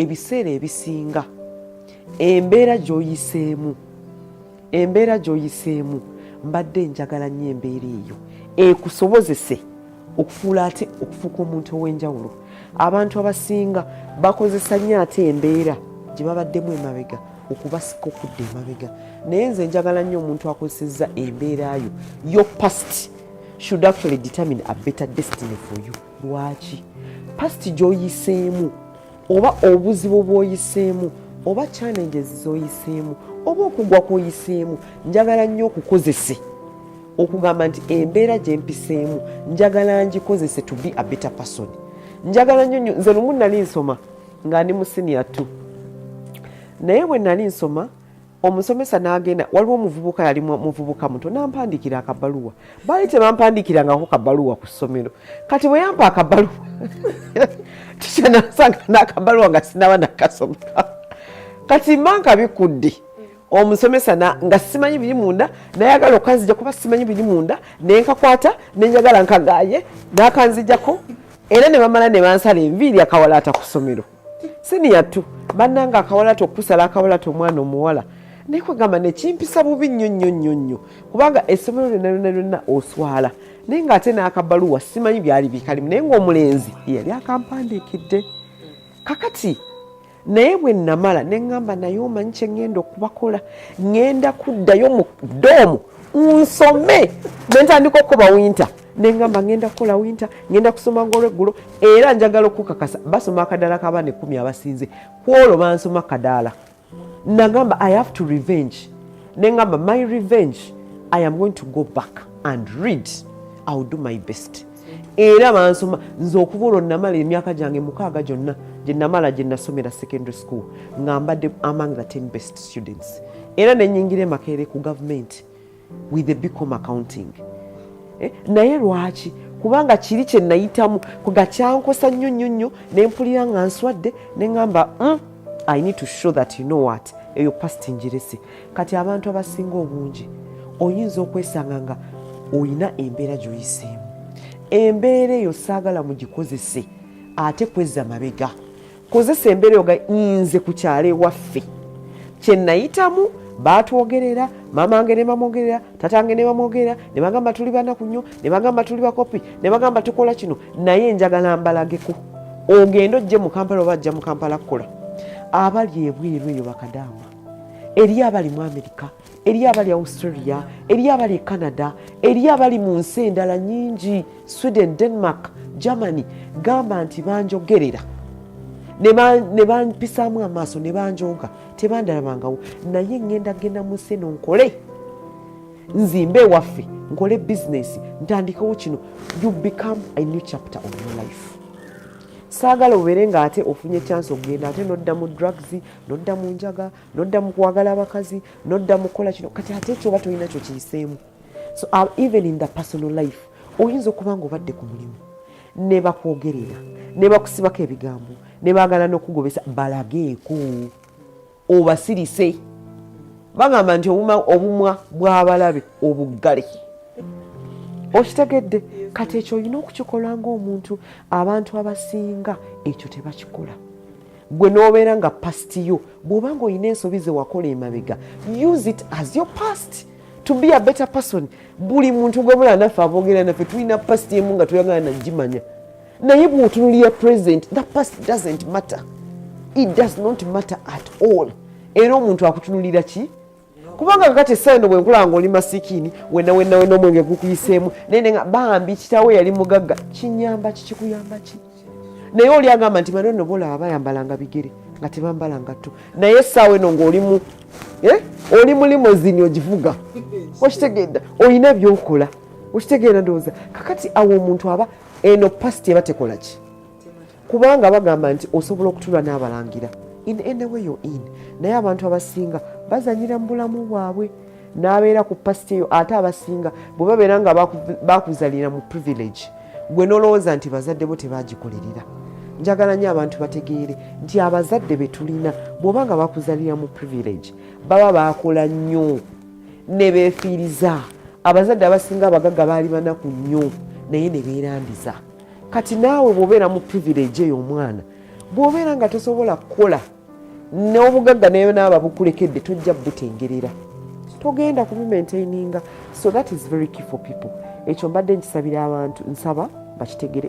ebiseera ebisinga embeera gy'oyiseemu mbadde njagala nnyo embeera eyo ekusobozese okufuula ate okufuuka omuntu ow'enjawulo. Abantu abasinga bakozesa nnyo ate embeera gye babaddemu emabega okubasika okudda emabega, naye nze njagala nnyo omuntu akozesezza embeera yo. Your past should actually determine a better destiny for you. Lwaki? Past gy'oyiseemu oba obuzibu bw'oyiseemu oba challenges z'oyiseemu oba okugwa kw'oyiseemu, njagala nnyo okukozese okugamba nti embeera gye mpiseemu njagala ngikozese to be a better person. Njagala nnyo nze lumu nali nsoma nga ndi mu senior 2, naye bwe nali nsoma omusomesa n'agenda, waliwo omuvubuka yali muvubuka muto n'ampandiikira akabaluwa. Baali tebampandiikirangako kabaluwa ku ssomero, kati bwe yampa akabaluwa tikya nasanga n'akabaluwa nga sinaba nakasoma. Kati mmanka bikudde omusomesa nga simanyi biri munda nayagala okanzija kuba simanyi biri munda nenkakwata nenjagala nkagaaye n'akanzijako era ne bamala ne bansala enviiri akawalaata ku ssomero. Senior 2 bannanga akawalaata okusala akawalaata omwana omuwala naye kwegamba nekimpisa bubi nnyo kubanga essomero lyonna oswala naye ng'ate n'akabaluwa simanyi byali bikalimu naye ng'omulenzi yali akampandiikidde. Kakati naye bwe namala ne ngamba naye omanyi kye ngenda okubakola, ngenda kuddayo mu doomu nsome ne ntandika okuba winta. Ne ngamba ngenda kukola winta, ngenda kusoma ng'olweggulo era njagala okukakasa basoma akadaala k'abaana 10 abasinze ku olwo bansoma kadaala. Nagamba I have to revenge. Ne ngamba my revenge, I am going to go back and read. I will do my best. Era bansoma nze okuva olwo namala emyaka gyange 6 gyonna gye namala gye nasomera secondary school nga mbadde among the 10 best students. Era ne nnyingira Makerere ku government with the BCom accounting. Naye lwaki? Kubanga kiri kye nayitamu kuga kyankosa nnyo ne mpulira nga nswadde ne ngamba I need to show that you know what eyo past njirese. Kati abantu abasinga obungi oyinza okwesanga nga oyina embeera gy'oyiseemu. Embeera eyo saagala mugikozese ate kwezza mabega. Kozesa embeera eyo ga nze ku kyalo ewaffe kye nayitamu baatwogerera, mamange ne bamwogerera, tatange ne bamwogerera, ne bagamba tuli banaku nnyo, ne bagamba tuli bakopi, ne bagamba tukola kino, naye njagala mbalageko. Ogenda ojje mu Kampala oba ajja mu Kampala kukola. Abali ebweru eyo bakadaama. Eri abali mu Amerika, eri abali Australia, eri abali Canada, eri abali mu nsi endala nnyingi, Sweden, Denmark, Germany, gamba nti banjogerera. Ne bampisaamu amaaso ne banjoga tebandalabangawo, naye ngenda mu nsi eno nkole nzimbe ewaffe nkole business ntandikewo kino. You become a new chapter of your life. Saagala obeere nga ate ofunye chance okugenda ate nodda mu drugs, nodda mu njaga, nodda mu kwagala abakazi, nodda mu kola kino, kati ate ekyo oba tolina kyo kiyiseemu. So even in the personal life oyinza okuba nga obadde ku mulimu ne bakwogerera ne bakusibako ebigambo ne baagala n'okugobesa balageeko obasirise. Bagamba nti obumwa bw'abalabe obuggale. Okitegedde? Kati ekyo olina okukikola ng'omuntu. Abantu abasinga ekyo tebakikola. Gwe n'obeera nga past yo bw'oba nga olina ensobi ze wakola emabega, use it as your past to be a better person. Buli muntu gwe bula naffe aboogera naffe tulina past emu nga tuyagala nagimanya, naye bw'otunulira present, that past doesn't matter. It does not matter at all. Era omuntu akutunulira ki? Kubanga kakati essayino bwe nkulaba ng'oli masikiini wenna omwenge gukuyiseemu naye nga bambi kitaawe yali mugagga, kinyamba ki, kikuyamba ki? Naye oli agamba nti bano nno boolaba bayambalanga bigere nga tebambala ngatto, naye essaawa eno ng'oli mu limozini ogivuga. Okitegedda? Olina by'okola. Okitegeera ndowooza? Kakati awo omuntu aba eno past eba tekola ki? Kubanga bagamba nti osobola okutulwa n'abalangira in any way you're in. Naye abantu abasinga bazanyira mu bulamu bwabwe n'abeera ku past eyo. Ate abasinga bwe babeera nga bakuzalira mu privilege, gwe nolowooza nti bazadde bo tebagikolerera. Njagala nnyo abantu bategeere nti abazadde be tulina bw'oba nga bakuzalira mu privilege baba baakola nnyo ne beefiiriza. Abazadde abasinga abagagga baali banaku nnyo naye ne beerandiza. Kati naawe bw'obeera mu privilege eyo omwana bw'obeera nga tosobola kukola n'obugagga naye naaba bukulekedde tojja butengerera, togenda kubimaintaininga. So that is very key for people. Ekyo mbadde nkisabira abantu, nsaba bakitegere